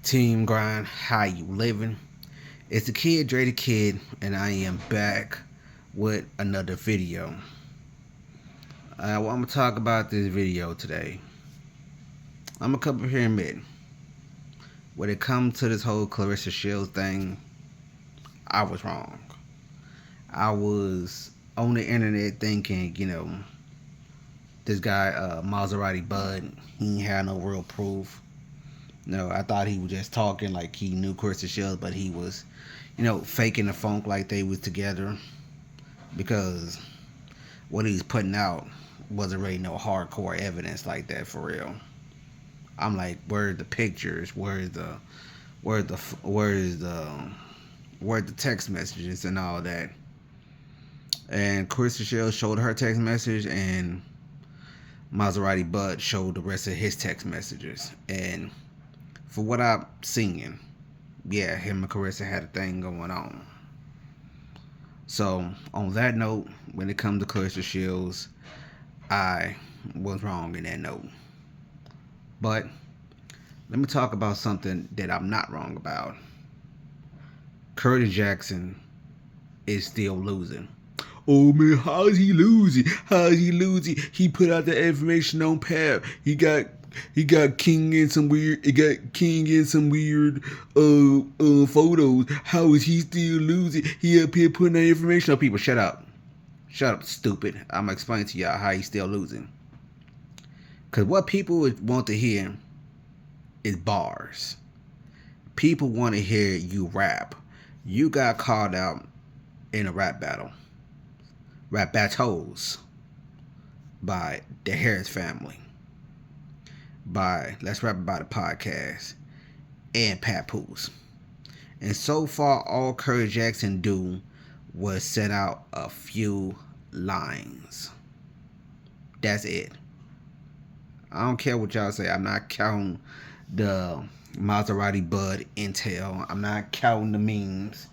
Team Grind, how you living? It's the kid, DreyThe and I am back with another video. What I'm gonna talk about this video today. I'm gonna come up here and admit, when it comes to this whole Clarissa Shields thing, I was wrong. I was on the internet thinking, this guy, Maserati Bud, he ain't had no real proof. No, I thought he was just talking like he knew Clarissa Shields, but he was, faking the funk like they was together, because what he's putting out wasn't really no hardcore evidence like that for real. I'm like, where's the pictures? Where's the text messages and all that? And Clarissa Shields showed her text message, and Maserati Bud showed the rest of his text messages. And for what I'm seeing, yeah, him and Clarissa had a thing going on. So on that note, when it comes to Clarissa Shields, I was wrong in that note. But let me talk about something that I'm not wrong about. Curtis Jackson is still losing. Oh man, how is he losing? How is he losing? He put out the information on Pap. He got King in some weird. Photos. How is he still losing? He up here putting that information on people. Shut up, stupid. I'm gonna explain to y'all how he's still losing. Cause what people want to hear is bars. People want to hear you rap. You got called out in a rap battles by the Harris family, by Let's Rap About It podcast, and Papoose. And so far, all Curtis Jackson do was send out a few lines. That's it. I don't care what y'all say. I'm not counting the Maserati Bud intel. I'm not counting the memes.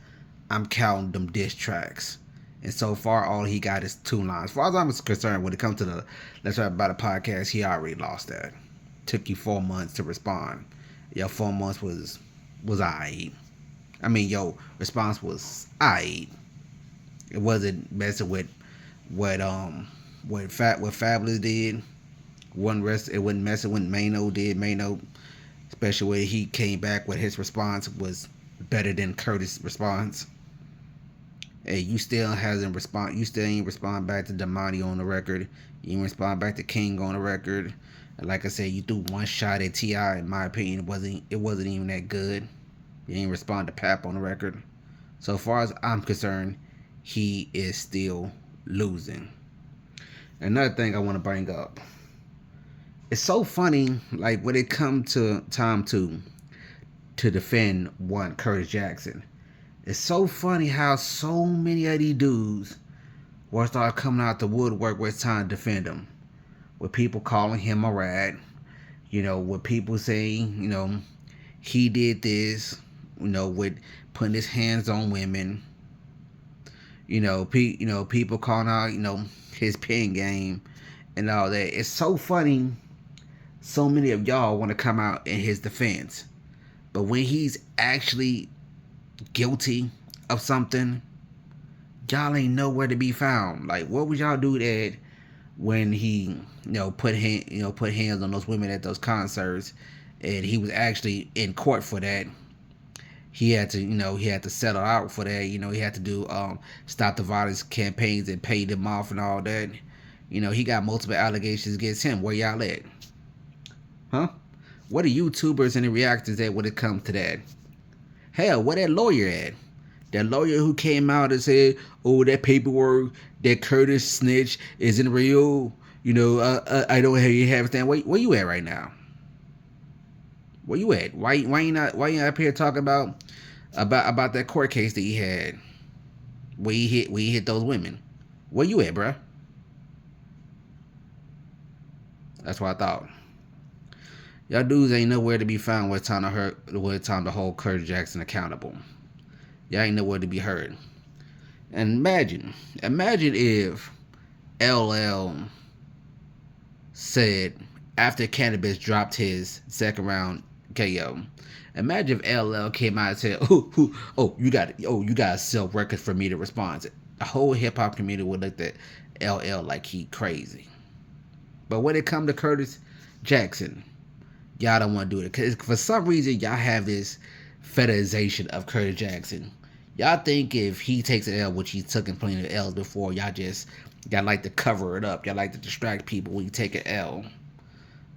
I'm counting them diss tracks. And so far, all he got is 2 lines. As far as I'm concerned, when it comes to the Let's Rap About It podcast, he already lost that. Took you 4 months to respond. Your 4 months was aight. I mean, your response was aight. It wasn't messing with what Fabulous did. It wasn't messing with Mano did. Mano, especially when he came back with his response, was better than Curtis' response. Hey, you still hasn't respond. You still ain't respond back to Damani on the record. You ain't respond back to King on the record. And like I said, you threw one shot at T.I. In my opinion, it wasn't even that good. You ain't respond to Pap on the record. So far as I'm concerned, he is still losing. Another thing I want to bring up. It's so funny, like when it comes to time to defend one Curtis Jackson. It's so funny how so many of these dudes will start coming out the woodwork when it's time to defend him. With people calling him a rat. With people saying, he did this, with putting his hands on women. People calling out, his pen game and all that. It's so funny. So many of y'all want to come out in his defense. But when he's actually guilty of something, y'all ain't nowhere to be found. Like, what would y'all do that when he, put hands on those women at those concerts, and he was actually in court for that? He had to settle out for that. He had to do stop the violence campaigns and pay them off and all that. He got multiple allegations against him. Where y'all at? Huh? What are YouTubers and the reactors at when it comes to that? Hell, where that lawyer at? That lawyer who came out and said, "Oh, that paperwork that Curtis snitch isn't real." I don't have stand. Where you at right now? Where you at? Why you not up here talking about that court case that he had? Where he hit those women? Where you at, bruh? That's what I thought. Y'all dudes ain't nowhere to be found when it's time to hold Curtis Jackson accountable. Y'all ain't nowhere to be heard. And imagine if LL said after Cannabis dropped his second round Okay, yo. Imagine if LL came out and said, you got to sell records for me to respond to. The whole hip hop community would look at LL like he crazy. But when it come to Curtis Jackson, y'all don't want to do it. Because for some reason, y'all have this fetishization of Curtis Jackson. Y'all think if he takes an L, which he took in plenty of L's before, y'all like to cover it up. Y'all like to distract people when you take an L.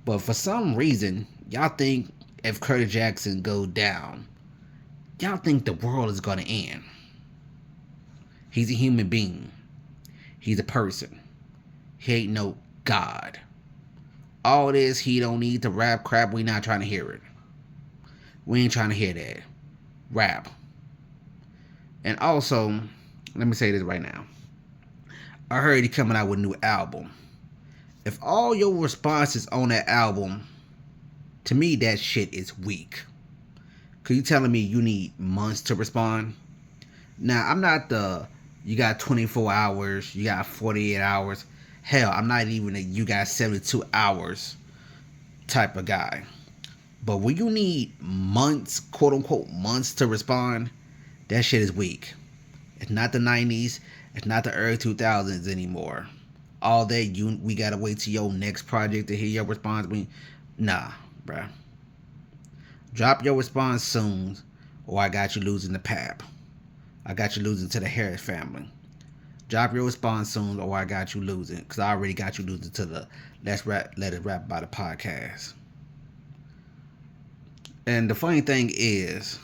But for some reason, y'all think if Curtis Jackson goes down, y'all think the world is going to end. He's a human being. He's a person. He ain't no God. All this, he don't need to rap crap. We not trying to hear it. We ain't trying to hear that. Rap. And also, let me say this right now. I heard he coming out with a new album. If all your responses on that album, to me that shit is weak. Cause you telling me you need months to respond? Now, I'm not you got 24 hours, you got 48 hours. Hell, I'm not even you got 72 hours type of guy. But when you need months, quote unquote, months to respond, that shit is weak. It's not the 90s. It's not the early 2000s anymore. All that we gotta wait till your next project to hear your response. Nah, bruh. Drop your response soon, or I got you losing the PAP. I got you losing to the Harris family. Drop your response soon, or I got you losing, because I already got you losing to the Let It Rap About It podcast. And the funny thing is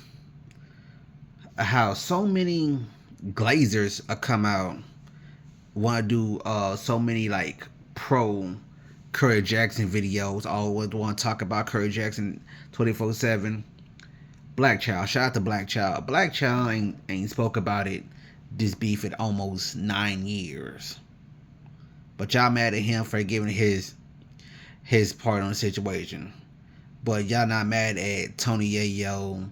how so many Glazers come out, want to do so many like pro Curtis Jackson videos, always want to talk about Curtis Jackson 24/7. Black Child, shout out to Black Child. Black Child ain't spoke about it, this beef, in almost 9 years. But y'all mad at him for giving his part on the situation. But y'all not mad at Tony Yayo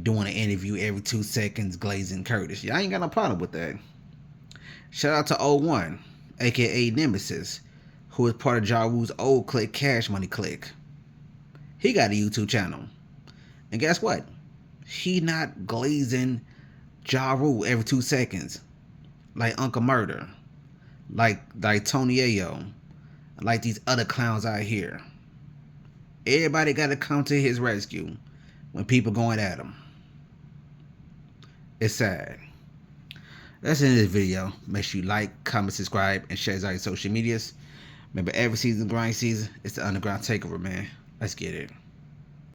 doing an interview every 2 seconds glazing Curtis. Y'all ain't got no problem with that. Shout out to 01, aka Nemesis, who is part of Ja Rule's old clique, Cash Money clique. He got a YouTube channel. And guess what? He not glazing Ja Rule every 2 seconds. Like Uncle Murder. Like Tony Yayo. Like these other clowns out here. Everybody got to come to his rescue when people going at him. It's sad. That's the end of this video. Make sure you like, comment, subscribe, and share it on your social medias. Remember, every season, grind season, it's the underground takeover, man. Let's get it.